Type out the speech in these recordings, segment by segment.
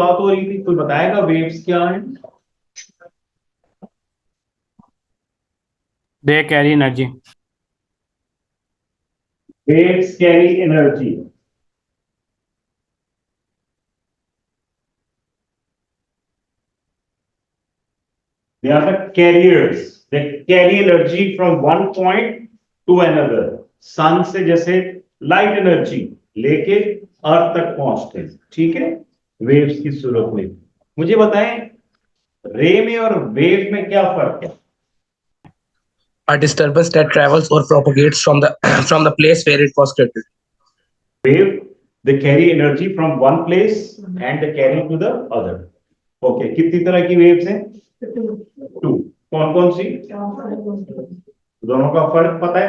बात हो रही थी, कोई बताएगा वेव्स क्या है? They carry energy. Waves carry energy. They are the carriers. They carry energy from one point to another. सन से जैसे लाइट एनर्जी लेके अर्थ तक पहुंचते हैं, ठीक है, वेव्स की सूरत में। मुझे बताएं, रे में और वेव में क्या फर्क है? A disturbance that travels or propagates from the from the place where it was created. Wave, they carry energy from one place and they carry to the other. Okay, कितनी तरह की वेव्स हैं? To. कौन कौन सी? दोनों का फर्क पता है?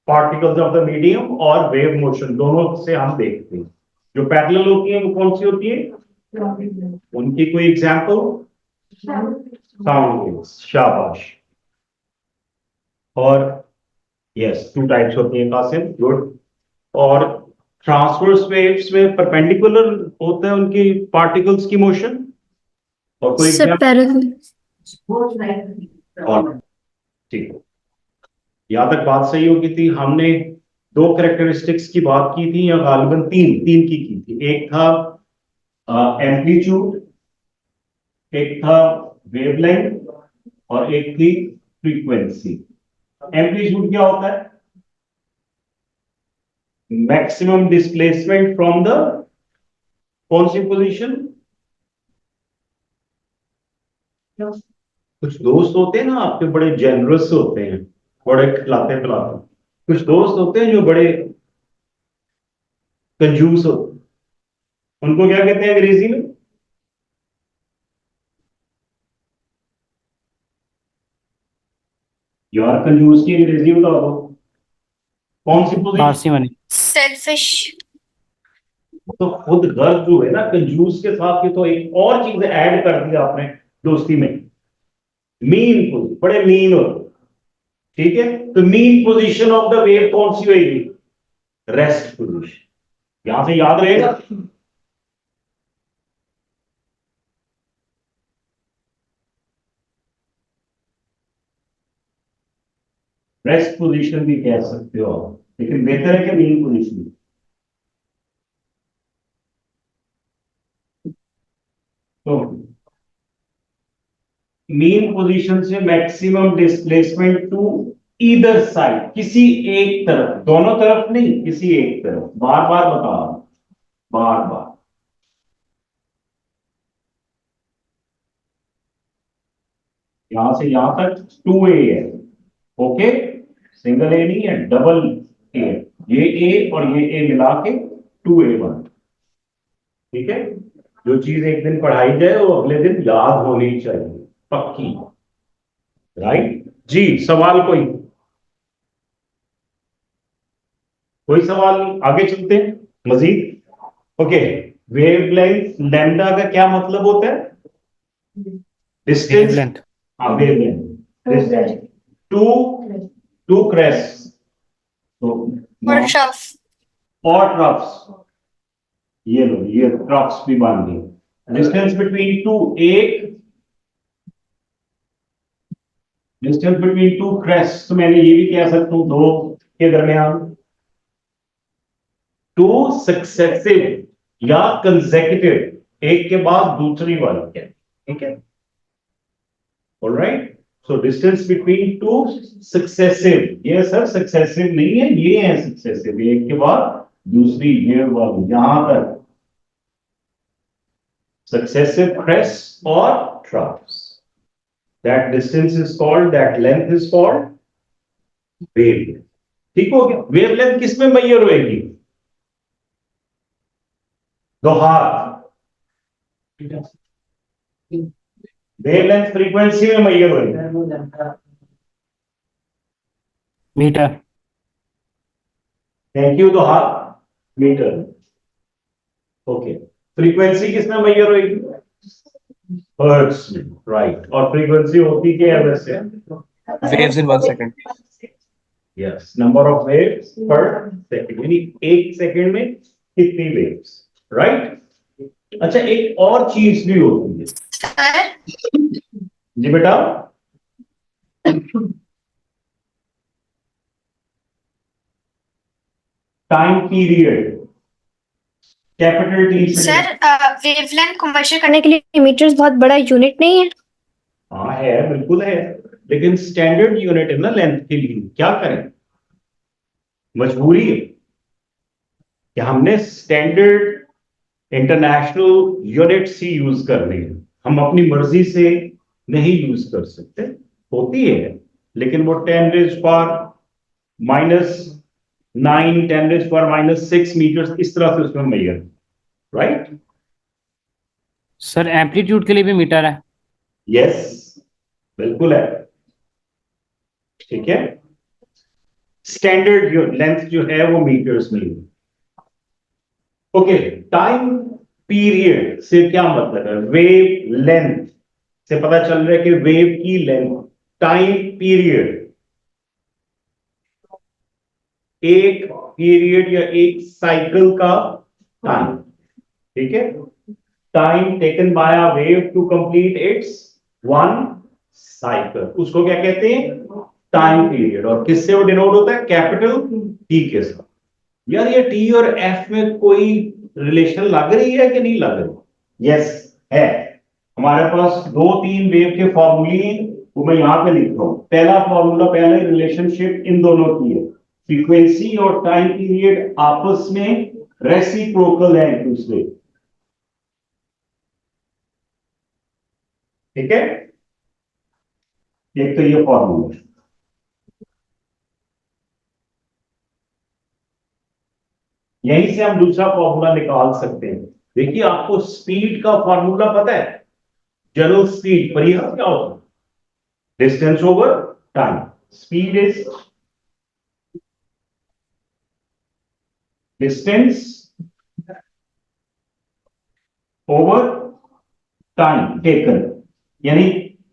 पार्टिकल्स ऑफ द मीडियम और वेव मोशन, दोनों से हम देखते हैं। जो पैरेलल होती है वो कौन सी होती है? उनकी कोई एग्जांपल? Sound waves. शाबाश। और यस, टू टाइप्स होती है कासिम, गुड। और ट्रांसवर्स वेव्स में परपेंडिकुलर होता है उनकी पार्टिकल्स की मोशन। और कोई ठीक है, यहां तक बात सही होगी थी। हमने दो कैरेक्टरिस्टिक्स की बात की थी, या गालिबन तीन तीन की थी। एक था एम्पलीट्यूड, एक था वेवलेंथ, और एक थी फ्रीक्वेंसी। एम्पलीट्यूड क्या होता है? मैक्सिमम डिस्प्लेसमेंट फ्रॉम द कौन सी पोजीशन? कुछ दोस्त होते हैं ना आपके, बड़े जेनरस होते हैं, बड़े खिलाते पिलाते। कुछ दोस्त होते हैं जो बड़े कंजूस होते हैं, उनको क्या कहते हैं अंग्रेजी में? यार कंजूस की अंग्रेजी बता दो, कौन सी पोजीशन? पार्सिमनी। सेल्फिश। तो खुद गर्ज जो है ना, कंजूस के साथ ये तो एक और चीज ऐड कर दिया आपने दोस्ती में, मीन। बड़े मीन होते, ठीक है। तो mean position of the wave कौन सी होगी? Rest position. यहां से याद रहेगा। रेस्ट पोजीशन भी कह सकते हो आप, लेकिन बेहतर है कि मीन पोजीशन। तो मीन पोजीशन से maximum displacement to either side, किसी एक तरफ, दोनों तरफ नहीं, किसी एक तरफ। बार बार बता, बार बार। यहां से यहां तक 2a है, ओके। सिंगल ए नहीं है, डबल ए। ये ए और ये ए मिला के 2a1, ठीक है। जो चीज एक दिन पढ़ाई जाए वो अगले दिन याद होनी चाहिए, पक्की। राइट जी। सवाल कोई? कोई सवाल नहीं, आगे चलते हैं मजीद। ओके, वेवलेंथ लैम्डा का क्या मतलब होता है? डिस्टेंस। वेवलेंथ। हाँ, वेवलेंथ। टू टू क्रेस्ट, तो और ट्रफ्स। ये लो, ये ट्रफ्स भी मान दिए। डिस्टेंस बिटवीन टू, एक डिस्टेंस बिटवीन टू क्रेस्ट, तो मैंने ये भी कह सकता हूं दो के दरमियान। टू सक्सेसिव या कंसेक्यूटिव, एक के बाद दूसरी वाली, ठीक है। Alright, so distance between two successive, ये सर सक्सेसिव नहीं है, ये है सक्सेसिव, एक के बाद दूसरी ये वाली, यहां तक सक्सेसिव क्रेस्ट और troughs. That distance is called, that length is called wavelength. ठीक हो गया। वेवलेंथ किस में मेजर होएगी? दो हाथ। वेवलेंथ फ्रीक्वेंसी में मेजर होएगी। मीटर। Thank you. दो हाथ मीटर। ओके, फ्रीक्वेंसी किस में मेजर होएगी? हर्ट्ज में, राइट। और फ्रीक्वेंसी होती क्या है वैसे? Waves in 1 second. Yes, number of waves पर सेकंड, यानी एक सेकंड में कितनी वेव्स, राइट। अच्छा, एक और चीज भी होती है सर जी बेटा। टाइम पीरियड, कैपिटल टी से। सर वेवलेंथ को मेजर करने के लिए मीटर्स बहुत बड़ा यूनिट नहीं है। हाँ है, बिल्कुल है, लेकिन स्टैंडर्ड यूनिट है ना लेंथ के लिए, क्या करें, मजबूरी है कि हमने स्टैंडर्ड इंटरनेशनल यूनिट्स ही यूज करने हैं, हम अपनी मर्जी से नहीं यूज कर सकते। होती है, लेकिन वो 10⁻⁻9, 10⁻⁻6 मीटर इस तरह से उसमें मेजर, राइट। सर एम्पलीट्यूड के लिए भी मीटर है। यस, बिल्कुल है, ठीक है। स्टैंडर्ड लेंथ जो है वो मीटर्स में ही। ओके, टाइम पीरियड से क्या मतलब है, वेव लेंथ से पता चल रहा है कि वेव की लेंथ। टाइम पीरियड, एक पीरियड या एक साइकिल का टाइम, ठीक है। Time taken by a wave to complete its one cycle, उसको क्या कहते हैं, टाइम पीरियड। और किससे वो डिनोट होता है, कैपिटल टी के साथ। यार ये टी और एफ में कोई रिलेशन लग रही है कि नहीं लग रही, यस है। हमारे पास दो तीन वेव के फॉर्मूले, वो मैं यहां पे लिख रहा हूं। पहला फॉर्मूला, पहले रिलेशनशिप इन दोनों की है, फ्रीक्वेंसी और टाइम पीरियड आपस में रेसिप्रोकल है एक दूसरे, ठीक है। एक तो ये फॉर्मूला, यहीं से हम दूसरा फॉर्मूला निकाल सकते हैं। देखिए, आपको स्पीड का फॉर्मूला पता है, जनरल स्पीड पर यह क्या होता है, distance over time. Speed is distance over time taken, यानी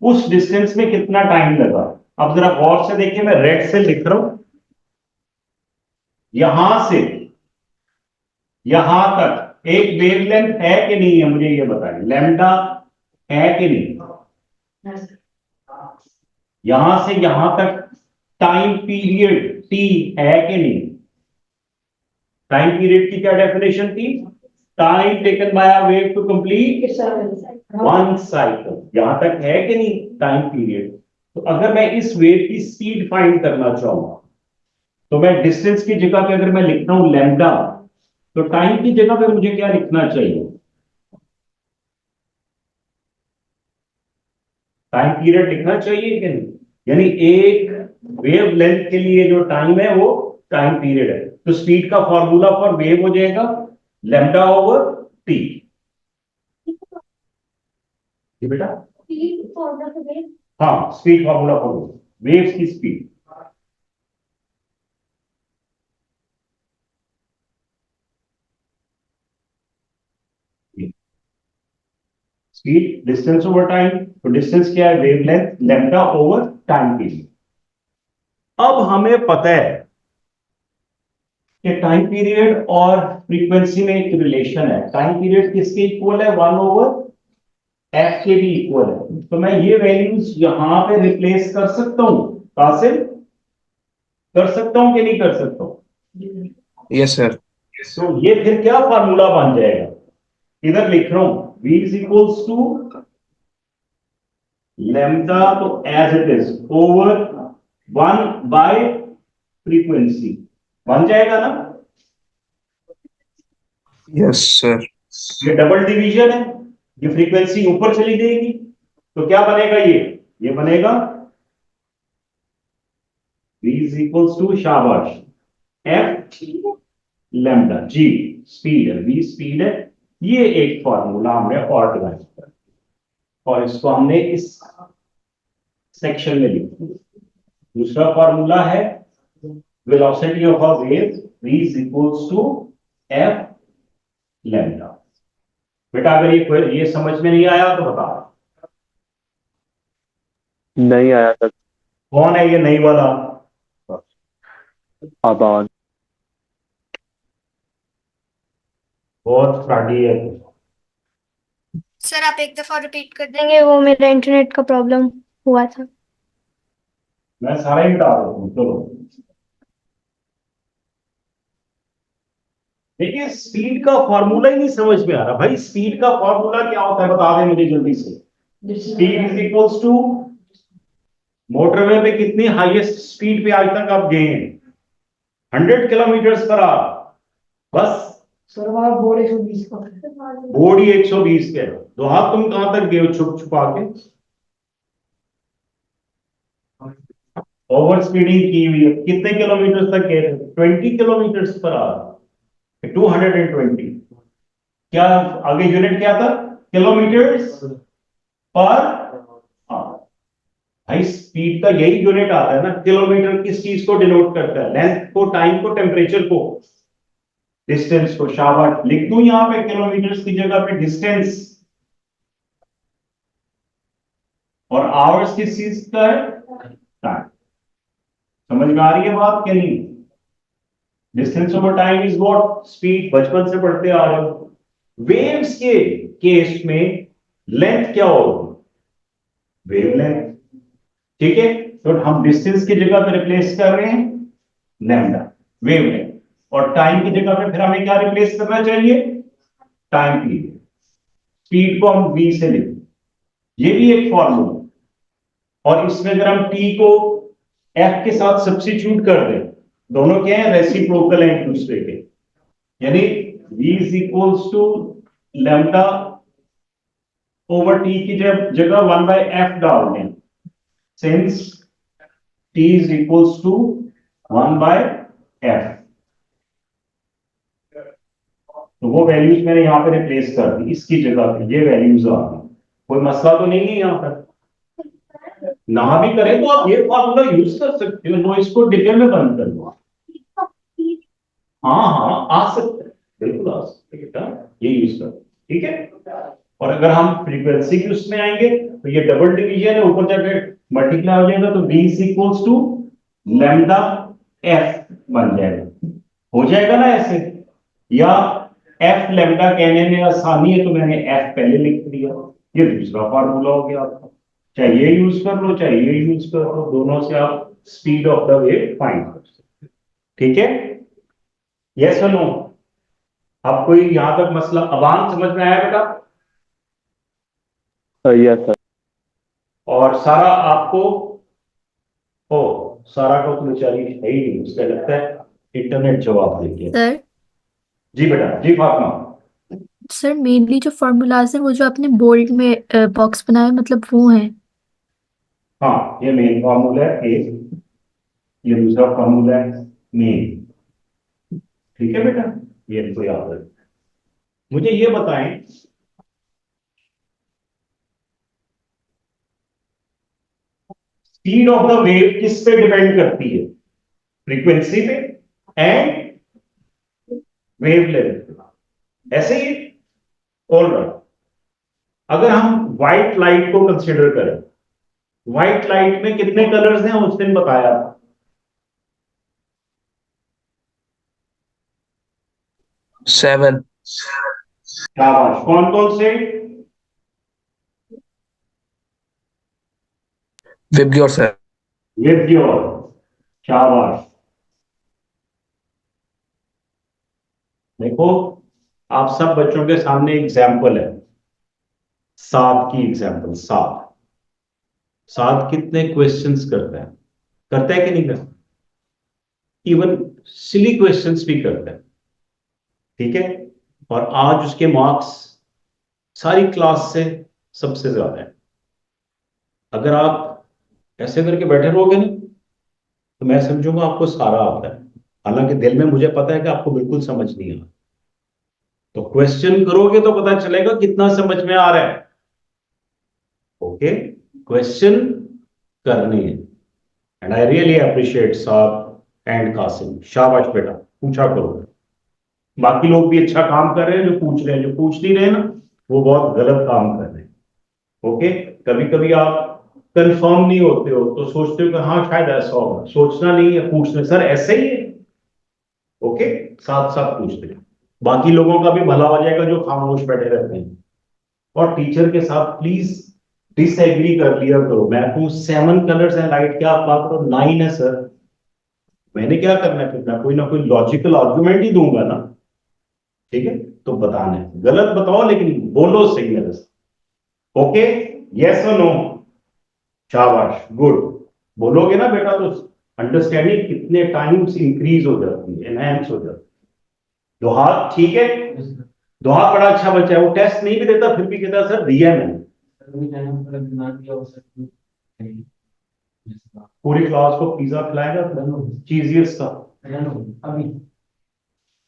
उस डिस्टेंस में कितना टाइम लगा। अब जरा गौर से देखिए, मैं रेड से लिख रहा हूं, यहां से यहां तक एक वेवलेंथ है कि नहीं है, मुझे ये बताएं, लैम्डा है कि नहीं। यहां से यहां तक टाइम पीरियड टी है कि नहीं। टाइम पीरियड की क्या डेफिनेशन थी, time taken by a wave to complete one cycle. यहां तक है कि नहीं टाइम पीरियड। तो अगर मैं इस वेव की स्पीड फाइंड करना चाहूंगा, तो मैं डिस्टेंस की जगह पे अगर मैं लिखता हूं लैम्डा, तो टाइम की जगह पे मुझे क्या लिखना चाहिए, टाइम पीरियड लिखना चाहिए कि नहीं। यानी एक वेव लेंथ के लिए जो टाइम है वो टाइम पीरियड है। तो स्पीड का फॉर्मूला फॉर वेव हो जाएगा लैम्डा ओवर टी। जी बेटा, हाँ, स्पीड फॉर्मूला फॉर वेव्स की speed. Speed distance over time, तो डिस्टेंस क्या है, wavelength, lambda over time period. अब हमें पता है कि टाइम पीरियड और फ्रीक्वेंसी में एक रिलेशन है। टाइम पीरियड किसके इक्वल है, 1/f के भी इक्वल है। तो मैं ये वैल्यूज यहां पे रिप्लेस कर सकता हूं, कासिम, कर सकता हूं कि नहीं कर सकता हूं। Yes, sir. तो ये फिर क्या फार्मूला बन जाएगा, इधर लिख रहा हूं, v is equals to lambda, तो एज इट इज, ओवर 1/फ्रीक्वेंसी बन जाएगा ना। Yes, sir. ये डबल डिवीजन है, ये फ्रीक्वेंसी ऊपर चली जाएगी, तो क्या बनेगा, ये बनेगा v इज इक्वल्स टू, शाबाश, f लैम्डा, g स्पीड है, v स्पीड है। ये एक फॉर्मूला हमने और डिवाइड किया और इसको हमने इस सेक्शन में लिखा। दूसरा फॉर्मूला है velocity of a wave, v is equals to f lambda. बेटा अगर ये समझ में नहीं आया तो बता, नहीं आया तक। कौन है ये नई वाला, आबाद। बहुत फ्रॉडी है। सर आप एक दफा रिपीट कर देंगे, वो मेरा इंटरनेट का प्रॉब्लम हुआ था। मैं सारा ही बता देता हूँ, चलो। देखिए, स्पीड का फॉर्मूला ही नहीं समझ में आ रहा भाई। स्पीड का फॉर्मूला क्या होता है, बता दें मुझे जल्दी से। Speed is equals to, motorway पे कितनी हाईएस्ट स्पीड पे आज तक आप गए हैं? 100 किलोमीटर पर आवर। बस सर वहाँ बोर्ड 120 का बोर्ड ही 120 के। तो हाथ तुम कहां तक गए हो छुप छुपा के? ओवर स्पीडिंग की हुई है। कितने किलोमीटर तक गए थे? 20 किलोमीटर पर आवर, 220। क्या आगे यूनिट क्या था? Kilometres per hour. भाई स्पीड का यही यूनिट आता है ना। किलोमीटर किस चीज को डिनोट करता है? लेंथ को, टाइम को, टेम्परेचर को, डिस्टेंस को। शाबाश, लिख दूं यहां पे किलोमीटर्स की जगह पे डिस्टेंस, और आवर्स किस चीज का है? टाइम। समझ में आ रही है बात क्या नहीं? Distance over time is what? Speed. बचपन से पढ़ते आ रहे हो। वेव्स के केस में लेंथ क्या होगी? वेवलेंथ। ठीक है, तो हम डिस्टेंस की जगह पे रिप्लेस कर रहे हैं लैम्डा, वेवलेंथ। और टाइम की जगह पे फिर हमें क्या रिप्लेस करना चाहिए? Time period. स्पीड को हम v से लिखें, ये भी एक फॉर्मूला। और इसमें अगर हम t को f के साथ सब्स्टिट्यूट कर दें, दोनों क्या है? रेसिप्रोकल है एक दूसरे के। यानी v is equals to lambda over t की जगह 1/f डाल दें, since t is equals to 1/f। तो वो वैल्यूज मैंने यहां पे रिप्लेस कर दी, इसकी जगह पे ये वैल्यूज आ गई। कोई मसला तो नहीं है यहां पर? ना भी करें तो आप ये फॉर्मूला यूज कर सकते हो। नो, इसको डिटेल में बंद कर दो। हाँ हाँ, आ सकते हैं, बिल्कुल आ सकते हैं बेटा, ये यूज करो। ठीक है। और अगर हम फ्रीक्वेंसी की उसमें आएंगे तो ये डबल डिवीजन है, ऊपर जाके मल्टीप्लाई हो जाएगा, तो v is equals to lambda f बन जाएगा। हो जाएगा ना ऐसे? या f लैम्डा कहने में आसानी है तो मैंने f पहले लिख दिया। ये दूसरा फार्मूला हो गया आपका। चाहे ये यूज कर लो, चाहे ये यूज कर लो, दोनों से आप speed of the wave find कर सकते। ठीक है, यस और नो? आपको यहां तक मसला अबान समझ में आया बेटा? Yes sir. और सारा आपको, ओ सारा को तो बेचारी है ही नहीं, उसका लगता है इंटरनेट जवाब दे दिया। सर जी बेटा, जी फातिमा। सर मेनली जो फॉर्मूलाज हैं वो जो आपने बोल्ड में बॉक्स बनाया मतलब वो हैं। हाँ, ये मेन फार्मूला है ए, ये दूसरा फार्मूला है मेन। ठीक है बेटा, ये इनको याद रखें। मुझे ये बताएं, स्पीड ऑफ द वेव किस पे डिपेंड करती है? फ्रीक्वेंसी पे एंड वेवलेंथ। ऐसे ही ऑल राइट। अगर हम व्हाइट लाइट को कंसीडर करें, व्हाइट लाइट में कितने कलर्स हैं उस दिन बताया था? 7. शाबाश, कौन कौन से? Vibgyor sir. विबग्योर। शाबाश। देखो, आप सब बच्चों के सामने एग्जाम्पल है, सात की एग्जाम्पल। सात, सात कितने क्वेश्चंस करता है कि नहीं करता? इवन सिली क्वेश्चंस भी करता है। ठीक है, और आज उसके मार्क्स सारी क्लास से सबसे ज्यादा है। अगर आप ऐसे करके बैठे रहोगे ना तो मैं समझूंगा आपको सारा आता है, हालांकि दिल में मुझे पता है कि आपको बिल्कुल समझ नहीं आता। तो क्वेश्चन करोगे तो पता चलेगा कितना समझ में आ रहा है। ओके, क्वेश्चन करने हैं। एंड आई रियली अप्रिशिएट साहब एंड कासिम, शाबाश बेटा, पूछा करो। बाकी लोग भी अच्छा काम कर रहे हैं जो पूछ रहे हैं, जो पूछ नहीं रहे ना वो बहुत गलत काम कर रहे हैं। ओके, कभी कभी आप कंफर्म नहीं होते हो तो सोचते हो कि हाँ शायद ऐसा होगा, सोचना नहीं है, पूछना सर ऐसे ही है। ओके, साथ साथ पूछते हैं, बाकी लोगों का भी भला हो जाएगा जो खामोश बैठे रहते हैं। और टीचर के साथ प्लीज डिसएग्री कर लिया करो। मैं कहूँ 7 कलर्स हैं लाइट के, आप बात करो 9 है सर, मैंने क्या करना है? फिर मैं कोई ना कोई लॉजिकल आर्गुमेंट ही दूंगा ना, ठीक है? तो बताना है, गलत बताओ लेकिन बोलो सही मेरे से। ओके, यस और नो? शाबाश, गुड। बोलोगे ना बेटा तो अंडरस्टैंडिंग कितने टाइम्स इंक्रीज हो जाती है, एनहांस हो जाती है। दोहा ठीक है, दोहा बड़ा अच्छा बच्चा है, वो टेस्ट नहीं भी देता फिर भी कहता है, सर दिया है मैंने। पूरी क्लास को पिज्जा खिलाएगा चीजियस का,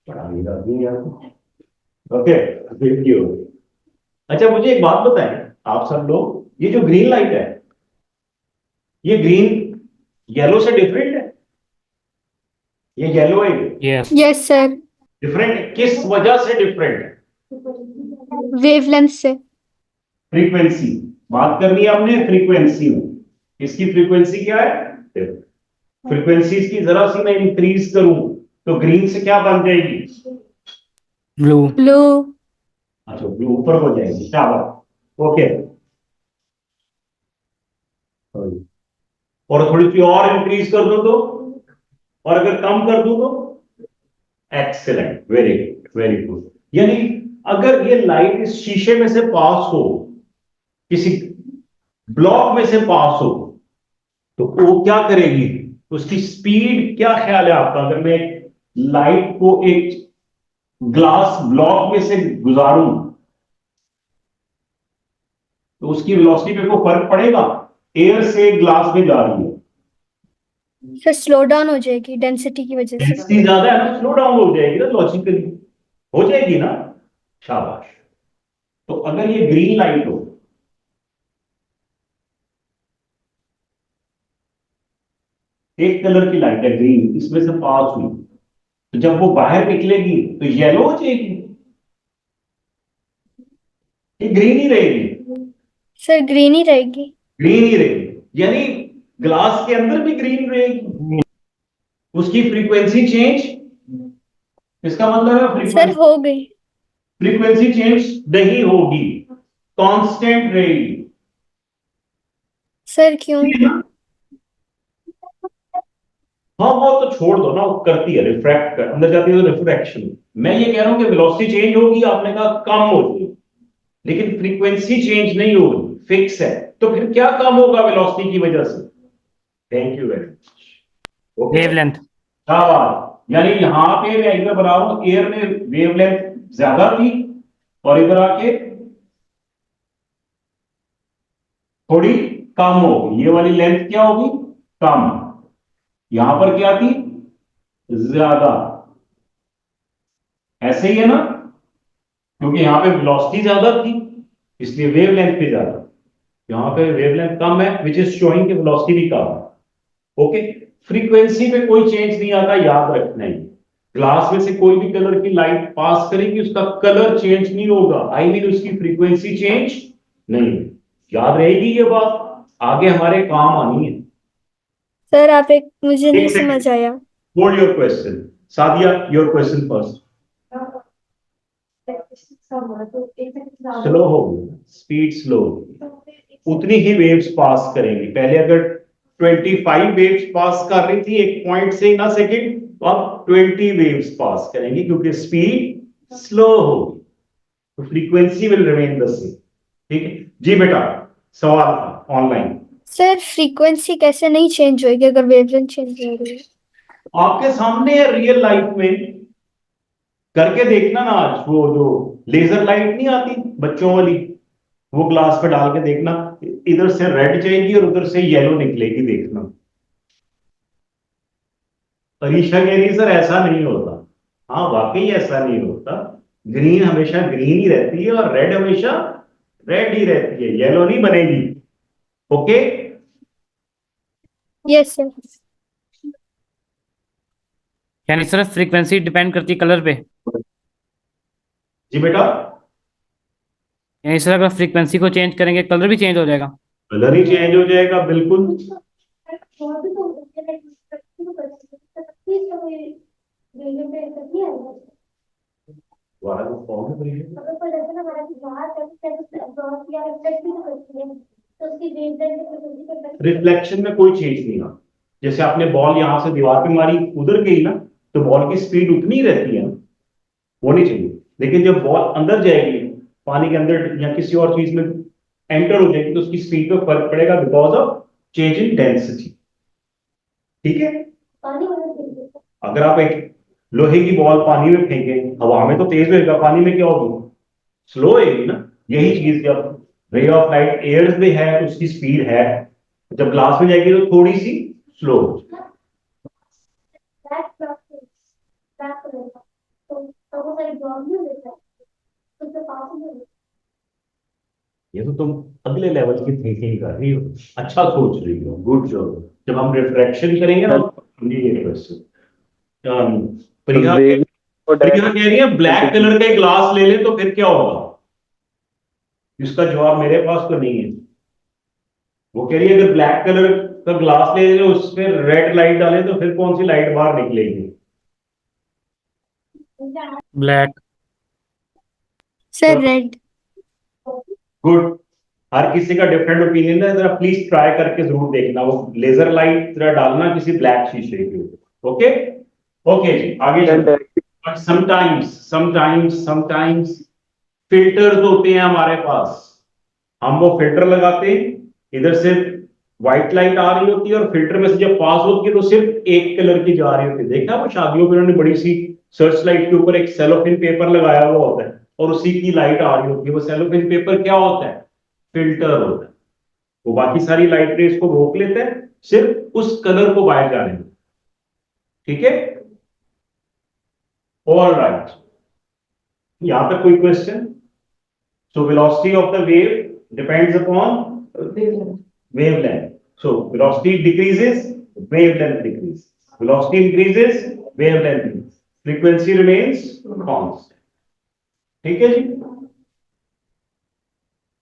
बड़ा नींद आती है यार। Okay, thank you. अच्छा मुझे एक बात बताएं आप सब लोग, ये जो ग्रीन लाइट है, ये ग्रीन येलो से डिफरेंट है? ये येलो है, यस यस सर, डिफरेंट है, किस वजह से डिफरेंट है? वेवलेंथ से। फ्रीक्वेंसी, बात करनी है हमने फ्रीक्वेंसी में। इसकी फ्रीक्वेंसी क्या है? फ्रीक्वेंसी इसकी जरा सी मैं इंक्रीज करूं तो ग्रीन से क्या बन जाएगी? ब्लू। ब्लू। अच्छा, ब्लू ऊपर हो जाएगी, क्या बात। ओके, और थोड़ी सी और इंक्रीज कर दो तो, और अगर कम कर दूं तो? Excellent, very good, very good. यानी अगर ये लाइट इस शीशे में से पास हो, किसी ब्लॉक में से पास हो, तो वो क्या करेगी? उसकी स्पीड क्या ख्याल है आपका? अगर मैं लाइट को एक ग्लास ब्लॉक में से गुजारूं तो उसकी वेलोसिटी पे कोई फर्क पड़ेगा? एयर से ग्लास में जा रही है, सर स्लो डाउन हो जाएगी डेंसिटी की वजह से। डेंसिटी ज्यादा है ना, स्लो डाउन हो जाएगी ना, लॉजिकली हो जाएगी ना। शाबाश। तो अगर ये ग्रीन लाइट हो, एक कलर की लाइट है ग्रीन, इसमें से पास हुई, तो जब वो बाहर निकलेगी तो येलो हो जाएगी, ये ग्रीन ही रहेगी? सर ग्रीन ही रहेगी। ग्रीन ही रहेगी, यानी ग्लास के अंदर भी ग्रीन रहेगी। उसकी फ्रीक्वेंसी चेंज, इसका मतलब है सर फ्रीक्वेंसी, हो गई। फ्रीक्वेंसी चेंज नहीं होगी, कांस्टेंट रहेगी। सर क्यों? ठीक है ना? हाँ वो तो छोड़ दो ना, वो करती है रिफ्रैक्ट कर, अंदर जाती है तो रिफ्रैक्शन। मैं ये कह रहा हूं कि वेलोसिटी चेंज होगी, आपने कहा कम होगी, लेकिन फ्रीक्वेंसी चेंज नहीं होगी, फिक्स है। तो फिर क्या कम होगा वेलोसिटी की वजह से? Thank you very much. Okay, wavelength. शाबाश। यानी यहां पे मैं इधर बना रहा हूं, एयर में वेवलेंथ ज्यादा थी और इधर आके थोड़ी कम होगी, ये वाली लेंथ क्या होगी? कम। यहां पर क्या थी? ज्यादा। ऐसे ही है ना, क्योंकि यहां पे वेलोसिटी ज्यादा थी इसलिए वेवलेंथ भी ज्यादा, यहां पे वेवलेंथ कम है विच इज शोइंग कि वेलोसिटी भी कम है। ओके, फ्रीक्वेंसी पे कोई चेंज नहीं आता, याद रखना है। ग्लास में से कोई भी कलर की लाइट पास करेगी, उसका कलर चेंज नहीं होगा, आई मीन उसकी फ्रीक्वेंसी चेंज नहीं होगी। याद रहेगी ये बात, आगे हमारे काम आनी है। सर आप एक, मुझे नहीं एक सेकंड, समझ आया। Hold your question. Sadia, your question first. Slow हो, स्पीड स्लो, उतनी ही वेव्स पास करेंगी। पहले अगर 25 वेव्स पास कर रही थी एक पॉइंट से ना सेकंड, तो अब 20 वेव्स पास करेंगी क्योंकि स्पीड स्लो होगी, तो frequency will remain the same. ठीक है जी बेटा, सवाल था ऑनलाइन। सर फ्रीक्वेंसी कैसे नहीं चेंज होगी अगर वेवलेंथ चेंज हो रही है? आपके सामने है रियल लाइफ में, करके देखना ना आज, वो जो लेजर लाइट नहीं आती बच्चों वाली, वो ग्लास पे डाल के देखना, इधर से रेड जाएगी और उधर से येलो निकलेगी, देखना। परीक्षा कह रही सर ऐसा नहीं होता। हाँ वाकई ऐसा नहीं होता, ग्रीन हमेशा ग्रीन ही रहती है और रेड हमेशा रेड ही रहती है, येलो नहीं बनेगी। Okay, yes sir. यानी सर फ्रीक्वेंसी डिपेंड करती है कलर पे। जी बेटा, यानी सर अगर फ्रीक्वेंसी को चेंज करेंगे कलर भी चेंज हो जाएगा। कलर ही चेंज हो जाएगा, बिल्कुल। वाह, वो फॉर्म अगर कोई लड़का ना हमारा बाहर करते हैं तो अब्जॉर्ब या रिफ्लेक्ट भी तो करती है तो उसकी वेवलेंथ में कुछ भी करता है। रिफ्लेक्शन में कोई चेंज नहीं आ, जैसे आपने बॉल यहाँ से दीवार पे मारी, उधर गई ना, तो बॉल की स्पीड उतनी ही रहती है ना, वो नहीं चाहिए। लेकिन जब बॉल अंदर जाएगी, पानी के अंदर या किसी और चीज में एंटर हो जाएगी, तो उसकी स्पीड पे फर्क पड़ेगा because of change in density. ठीक है, पानी वाला चीज अगर आप एक लोहे की बॉल पानी में फेंके, हवा में तो तेज होगा, पानी में क्या होगी, स्लो होगी ना। यही चीज जब रे ऑफ लाइट एयर में है, उसकी स्पीड है, जब ग्लास में जाएगी तो थोड़ी सी स्लो हो जाएगी। ब्लैक कलर का तो वो सारी जॉब नहीं देता तो उससे पास नहीं होता। ये तो तुम अगले लेवल की थिंकिंग कर रही हो, अच्छा सोच रही हो, गुड जॉब। जब हम रिफ्लेक्शन करेंगे ना, ये क्वेश्चन प्रिया प्रिया कह रही है ब्लैक कलर का एक ग्लास ले ले तो फिर क्या होगा, इसका जवाब मेरे पास तो नहीं है। वो कह रही है अगर ब्लैक कलर का ग्लास ले ले, उसमें रेड लाइट डाले तो फिर कौन सी लाइट बाहर निकलेगी? ब्लैक। Sir red. गुड। हर किसी का डिफरेंट ओपिनियन है, जरा प्लीज ट्राई करके जरूर देखना, वो लेजर लाइट जरा डालना किसी ब्लैक शीशे के ऊपर। ओके ओके जी, आगे चलते हैं। बट समटाइम्स फिल्टर्स होते हैं हमारे पास, हम वो फिल्टर लगाते हैं, इधर से व्हाइट लाइट आ रही होती है और फिल्टर में से जब पास होती है तो सिर्फ एक कलर की जा रही होती है। देखा वो शादियों में उन्होंने बड़ी सी सर्च लाइट के ऊपर एक सेलोफिन पेपर लगाया हुआ होता है और उसी की लाइट आ रही होती है। वो सेलोफिन पेपर क्या होता है? फिल्टर होता है। वो बाकी सारी लाइट रेस को रोक लेता है, सिर्फ उस कलर को बाहर जाने देता है। ठीक है, ऑल राइट। यहां तक कोई question? So velocity of the wave depends upon wavelength. So velocity decreases, wavelength decreases. Velocity increases, wavelength increases. Frequency remains constant. ठीक है जी।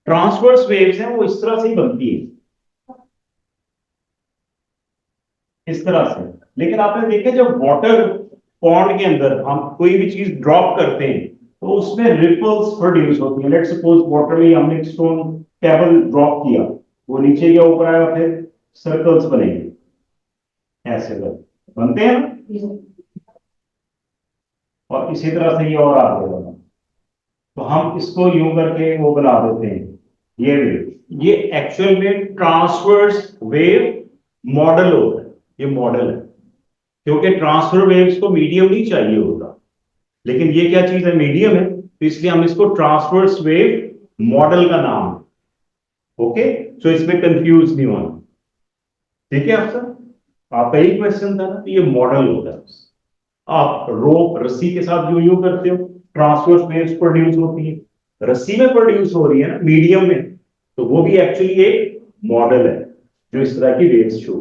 ट्रांसवर्स वेव्स हैं वो इस तरह से ही बनती है, इस तरह से। लेकिन आपने देखा जब वाटर पॉन्ड के अंदर हम कोई भी चीज ड्रॉप करते हैं तो उसमें रिपल्स प्रोड्यूस होती है। लेट्स सपोज वाटर में हमने एक स्टोन पेबल ड्रॉप किया, वो नीचे या ऊपर आया, फिर सर्कल्स बनेंगे, ऐसे बनते हैं ना? और इसी तरह से ये और आगे बना, तो हम इसको यूं करके वो बना देते हैं ये वेव। ये एक्चुअल में ट्रांसवर्स वेव मॉडल होता है, ये मॉडल है, क्योंकि ट्रांसफर वेव्स को मीडियम नहीं चाहिए होता, लेकिन ये क्या चीज है, मीडियम है, तो इसलिए हम इसको ट्रांसवर्स वेव मॉडल का नाम है। ओके, सो इसमें कंफ्यूज नहीं होना। ठीक है आपका यही क्वेश्चन था ना, तो ये मॉडल होता है। आप रोप रस्सी के साथ जो यूं करते हो, ट्रांसवर्स वेव्स प्रोड्यूस होती है, रस्सी में प्रोड्यूस हो रही है ना, मीडियम में, तो वो भी एक्चुअली एक मॉडल है जो इस तरह की waves show,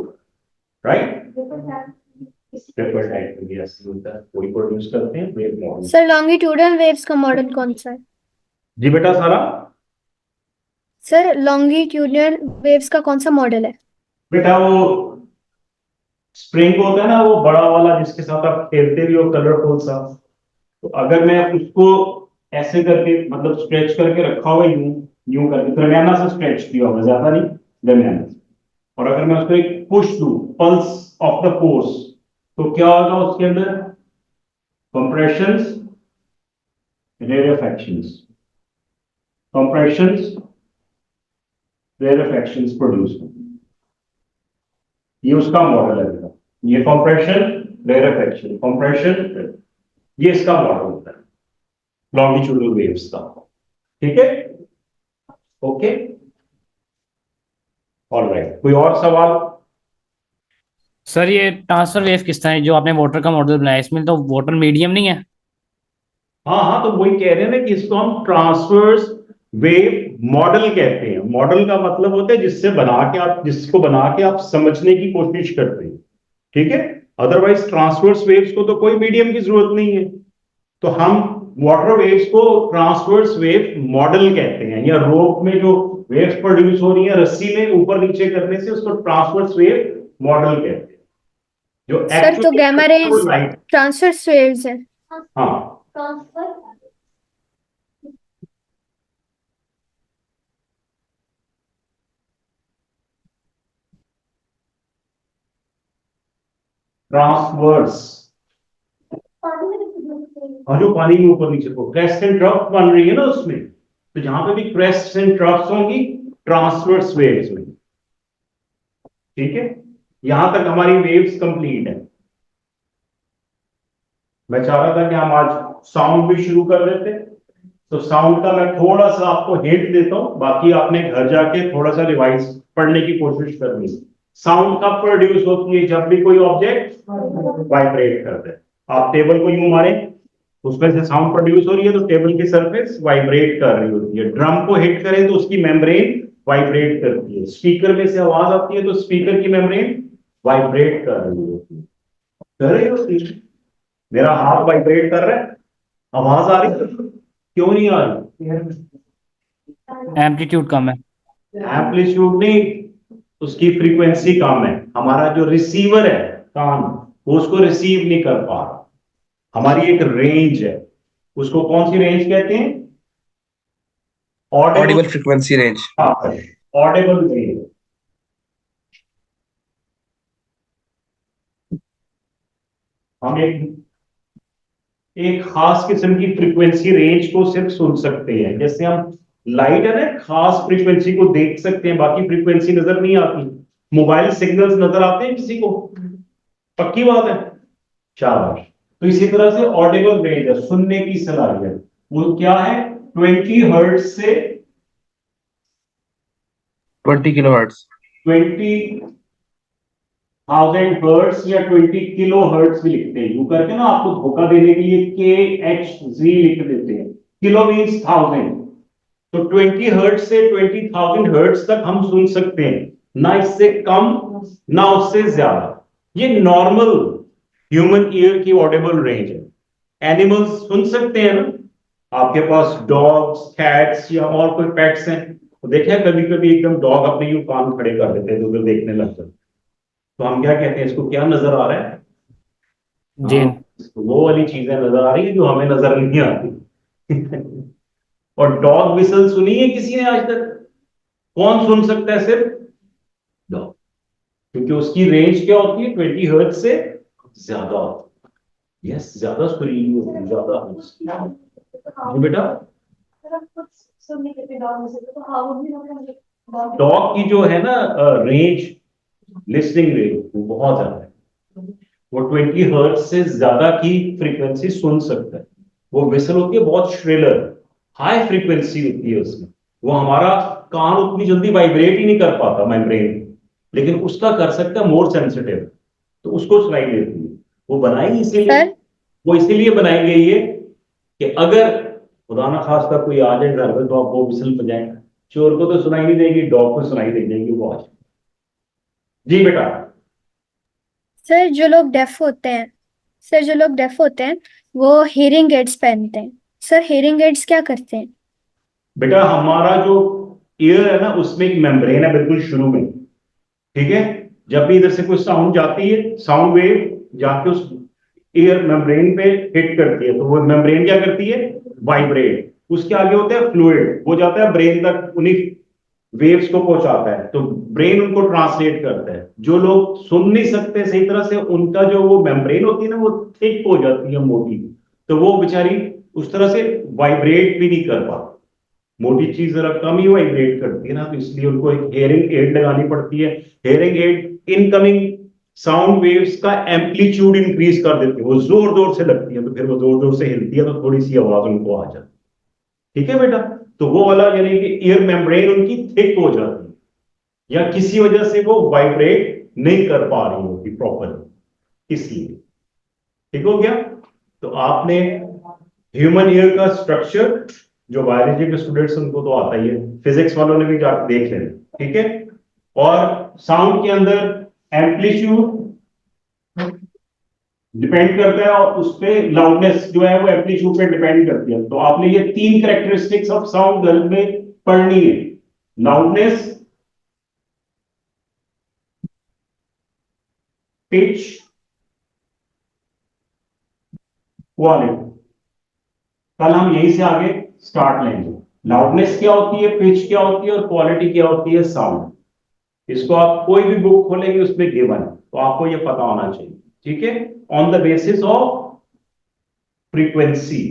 right? Paper type में ऐसे होता है, वही प्रोड्यूस करते हैं wave model. Sir longitudinal waves का मॉडल कौन सा है? जी बेटा सारा। सर लॉन्गिट्यूडनल वेव्स का कौन सा मॉडल है? बेटा वो स्प्रिंग होता है ना, वो बड़ा वाला जिसके साथ आप खेलते भी हो, कलरफुल सा, तो अगर मैं उसको ऐसे करके मतलब स्ट्रेच करके रखा हुआ यूं यूं करके दरमियाना से स्ट्रेच किया हुआ, ज्यादा नहीं, दरमियाना से, और अगर मैं उसको एक पुश दूं, पल्स ऑफ द फोर्स, तो क्या होगा उसके अंदर? कंप्रेशंस, रेरेफैक्शंस, कंप्रेशंस, रेरेफैक्शंस प्रोड्यूस होंगे। ये उसका मॉडल है बेटा, ये कंप्रेशन, रेरेफैक्शन, कंप्रेशन, ये इसका मॉडल होता है लॉन्गिट्यूडल वेव्स का। ठीक है, ओके, ऑलराइट। कोई और सवाल? सर ये ट्रांसफर वेव किस तरह है जो आपने वाटर का मॉडल बनाया, इसमें तो वाटर मीडियम नहीं है। हाँ हाँ, तो वही कह रहे हैं ना कि इसको हम ट्रांसवर्स वेव मॉडल कहते हैं। मॉडल का मतलब होता है जिसको बना के आप समझने की कोशिश करते हैं। ठीक है, अदरवाइज ट्रांसवर्स वेव्स को तो कोई मीडियम की जरूरत नहीं है, तो हम वाटर वेव्स को ट्रांसवर्स वेव मॉडल कहते हैं। या रोप में जो वेव्स प्रोड्यूस हो रही है रस्सी में ऊपर नीचे करने से, उसको ट्रांसवर्स वेव मॉडल कहते हैं। जो सर तो gamma rays light, transverse waves है। हाँ ट्रांसफर ट्रांसवर्स, पानी में तो और जो पानी के ऊपर नीचे को क्रेस्ट एंड ट्रफ बन रही है ना उसमें, तो जहां पे भी क्रेस्ट एंड ट्रफ्स होंगी ट्रांसवर्स वेव्स में। ठीक है, यहां तक हमारी वेव्स कंप्लीट है। मैं चाह रहा था कि हम आज साउंड भी शुरू कर देते, तो साउंड का मैं थोड़ा सा आपको हिंट देता हूं, बाकी आपने घर जाके थोड़ा सा रिवाइज पढ़ने की कोशिश करनी है। साउंड कब प्रोड्यूस होती है? जब भी कोई ऑब्जेक्ट वाइब्रेट करता है। आप टेबल को यूं मारे, उसमें से साउंड प्रोड्यूस हो रही है, तो टेबल की सरफेस वाइब्रेट कर रही होती है। ड्रम को हिट करें तो उसकी मेम्ब्रेन वाइब्रेट करती है। स्पीकर में से आवाज आती है तो स्पीकर की मेम्ब्रेन वाइब्रेट कर रही होती है। कर रही होती है। मेरा हाथ वाइब्रेट कर रहा है, आवाज आ रही है, क्यों नहीं आ रही? एम्पलीट्यूड कम है। एम्पलीट्यूड नहीं, उसकी फ्रीक्वेंसी कम है। हमारा जो रिसीवर है कान, वो उसको रिसीव नहीं कर पा रहा। हमारी एक रेंज है, उसको कौन सी रेंज कहते हैं? Audible frequency range. Audible range. हम एक खास किस्म की फ्रीक्वेंसी रेंज को सिर्फ सुन सकते हैं। जैसे हम लाइट है ना, खास फ्रीक्वेंसी को देख सकते हैं, बाकी फ्रीक्वेंसी नजर नहीं आती। मोबाइल सिग्नल्स नजर आते हैं किसी को? पक्की बात है, शाबाश। तो इसी तरह से ऑडिबल रेंज है, सुनने की सलाहियत, वो क्या है? 20 हर्ट्ज से 20 kilohertz. 20,000 हर्ट्ज या 20 किलो हर्ट्ज भी लिखते हैं। यूं करके ना आपको धोखा देने के लिए KHZ लिख देते हैं। किलो मीन्स 1000, तो 20 हर्ट्ज से 20,000 हर्ट्ज तक हम सुन सकते हैं, ना इससे कम ना उससे ज्यादा। ये नॉर्मल ह्यूमन ईयर की ऑडिबल रेंज है। एनिमल्स सुन सकते हैं ना? आपके पास डॉग्स, कैट्स या और कोई पेट्स हैं, तो देखिए कभी कभी एकदम डॉग अपने यूं कान खड़े कर देते हैं, उधर देखने लगते हैं, तो हम क्या कहते हैं? इसको क्या नजर आ रहा है? जी। वो वाली चीजें नजर आ रही है जो हमें नजर नहीं आती। और डॉग विसल सुनी है किसी ने आज तक? कौन सुन सकता है? सिर्फ डॉग, क्योंकि उसकी रेंज क्या होती है? 20 हर्ट्ज से ज्यादा होती है। यस, ज्यादा सुरीली होती है, ज्यादा हर्ट्ज। जी बेटा, कुछ सुनने के लिए डॉग में से तो हाँ वो भी लोग डॉग की जो है ना रेंज, लिसनिंग रेंज, वो बहुत ज्यादा है। वो 20 हर्ट्ज से ज्यादा की फ्रीक्वेंसी सुन सकता है। वो विसल होती है बहुत श्रिलर, हाई फ्रीक्वेंसी होती है उसमें। वो हमारा कान उतनी जल्दी वाइब्रेट ही नहीं कर पाता, मेम्ब्रेन, लेकिन उसका कर सकता है मोर सेंसिटिव, तो उसको सुनाई देती है। वो बनाई इसीलिए, सर वो इसीलिए बनाई गई है कि अगर खुदा ना खास्ता कोई आ जाए घर में, तो आप वो विसल बजाएं, चोर को तो सुनाई नहीं देगी, डॉग को सुनाई दे जाएगी वो आवाज। जी बेटा। सर जो लोग डेफ होते हैं, सर जो लोग डेफ होते हैं वो हियरिंग एड्स पहनते हैं। सर हियरिंग एड्स क्या करते हैं? बेटा हमारा जो ईयर है ना, उसमें एक मेम्ब्रेन है बिल्कुल शुरू में। ठीक है, जब भी इधर से कोई साउंड जाती है, साउंड वेव जाके उस ईयर मेम्ब्रेन पे हिट करती है, तो वो मेम्ब्रेन क्या करती है? वाइब्रेट। उसके आगे होता है फ्लूइड, वो जाता है ब्रेन तक, उन्हीं वेव्स को पहुंचाता है, तो ब्रेन उनको ट्रांसलेट करता है। जो लोग सुन नहीं सकते सही तरह से, उनका जो वो मेम्ब्रेन होती है ना, वो थिक हो जाती है, मोटी, तो वो बेचारी उस तरह से वाइब्रेट भी नहीं कर पाती। मोटी चीज जरा कम ही वाइब्रेट करती है ना, तो इसलिए उनको एक हेयरिंग एड लगानी पड़ती है। Hearing aid incoming sound waves का एम्पलीट्यूड इंक्रीज कर देती है। वो जोर जोर से लगती है, तो फिर वो जोर जोर से हिलती है, तो थोड़ी सी आवाज उनको आ जाती है। ठीक है बेटा, तो वो वाला यानी कि ईयर मेम्ब्रेन उनकी थिक हो जाती है, या किसी वजह से वो वाइब्रेट नहीं कर पा रही होती प्रॉपर, इसलिए। ठीक हो गया? तो आपने ह्यूमन ईयर का स्ट्रक्चर, जो बायोलॉजी के स्टूडेंट्स उनको तो आता ही है, फिजिक्स वालों ने भी जाकर देख लेना। ठीक है, और साउंड के अंदर एम्पलीट्यूड डिपेंड करता है, और उस पे लाउडनेस जो है वो एम्पलीट्यूड पे डिपेंड करती है। तो आपने ये 3 कैरेक्टरिस्टिक्स ऑफ साउंड घर में पढ़नी है: लाउडनेस, पिच, क्वालिटी। कल हम यहीं से आगे स्टार्ट लेंगे। लाउडनेस क्या होती है, पिच क्या होती है, और क्वालिटी क्या होती है साउंड। इसको आप कोई भी बुक खोलेंगे उसमें गिवन है, तो आपको ये पता होना चाहिए। ठीक है, on the basis of frequency.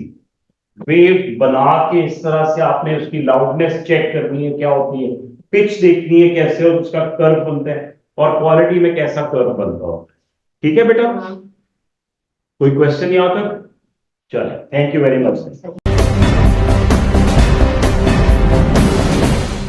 Wave बना के इस तरह से आपने उसकी लाउडनेस चेक करनी है क्या होती है, पिच देखनी है कैसे और उसका कर्व बनता है, और क्वालिटी में कैसा कर्व बनता हो। ठीक है बेटा, कोई क्वेश्चन यहाँ तक? चलो, थैंक यू वेरी मच।